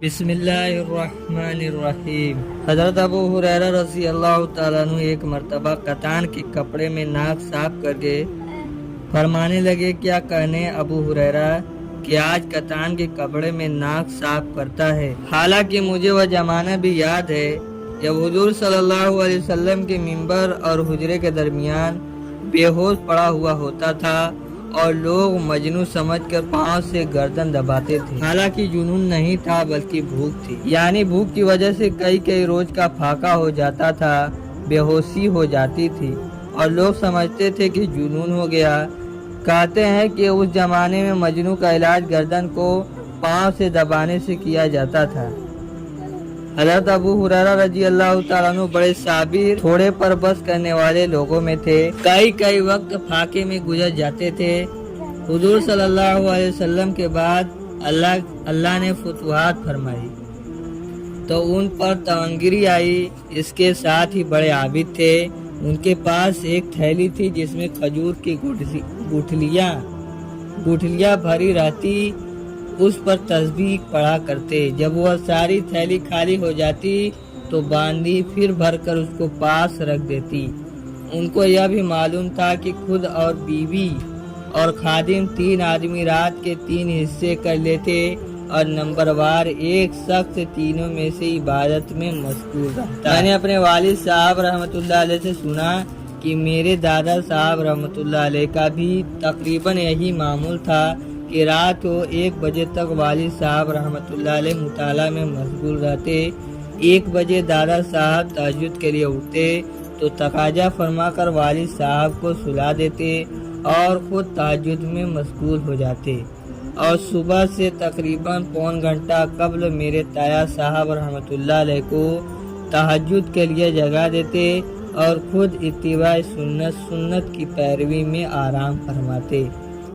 بسم اللہ الرحمن الرحیم۔ حضرت ابو ہریرہ رضی اللہ تعالیٰ عنہ ایک مرتبہ کتان کے کپڑے میں ناک صاف کر کے فرمانے لگے، کیا کہنے ابو ہریرہ کہ آج کتان کے کپڑے میں ناک صاف کرتا ہے۔ حالانکہ مجھے وہ زمانہ بھی یاد ہے جب حضور صلی اللہ علیہ وسلم کے ممبر اور حجرے کے درمیان بے ہوش پڑا ہوا ہوتا تھا اور لوگ مجنون سمجھ کر پاؤں سے گردن دباتے تھے۔ حالانکہ جنون نہیں تھا بلکہ بھوک تھی، یعنی بھوک کی وجہ سے کئی روز کا پھاقا ہو جاتا تھا، بے ہوشی ہو جاتی تھی اور لوگ سمجھتے تھے کہ جنون ہو گیا۔ کہتے ہیں کہ اس زمانے میں مجنون کا علاج گردن کو پاؤں سے دبانے سے کیا جاتا تھا۔ حضرت ابو ہریرہ رضی اللہ تعالیٰ عنہ بڑے صابر، تھوڑے پر بس کرنے والے لوگوں میں تھے۔ کئی وقت پھاقے میں گزر جاتے تھے۔ حضور صلی اللہ علیہ وسلم کے بعد اللہ نے فتوحات فرمائی تو ان پر تونگری آئی۔ اس کے ساتھ ہی بڑے عابد تھے۔ ان کے پاس ایک تھیلی تھی جس میں کھجور کی گٹھلیاں بھری رہتی، اس پر تسبیح پڑھا کرتے۔ جب وہ ساری تھیلی خالی ہو جاتی تو باندھی پھر بھر کر اس کو پاس رکھ دیتی۔ ان کو یہ بھی معلوم تھا کہ خود اور بیوی اور خادم 3 آدمی رات کے 3 حصے کر لیتے اور نمبر وار ایک شخص تینوں میں سے عبادت میں مشغول رہتا۔ میں نے اپنے والد صاحب رحمۃ اللہ علیہ سے سنا کہ میرے دادا صاحب رحمۃ اللہ علیہ کا بھی تقریباً یہی معمول تھا کہ رات کو 1 بجے تک والد صاحب رحمۃ اللہ علیہ مطالعہ میں مشغول رہتے۔ 1 بجے دادا صاحب تہجد کے لیے اٹھتے تو تقاضا فرما کر والد صاحب کو سلا دیتے اور خود تہجد میں مشغول ہو جاتے، اور صبح سے تقریباً پون گھنٹہ قبل میرے تایا صاحب رحمۃ اللہ علیہ کو تہجد کے لیے جگا دیتے اور خود اتباع سنت کی پیروی میں آرام فرماتے۔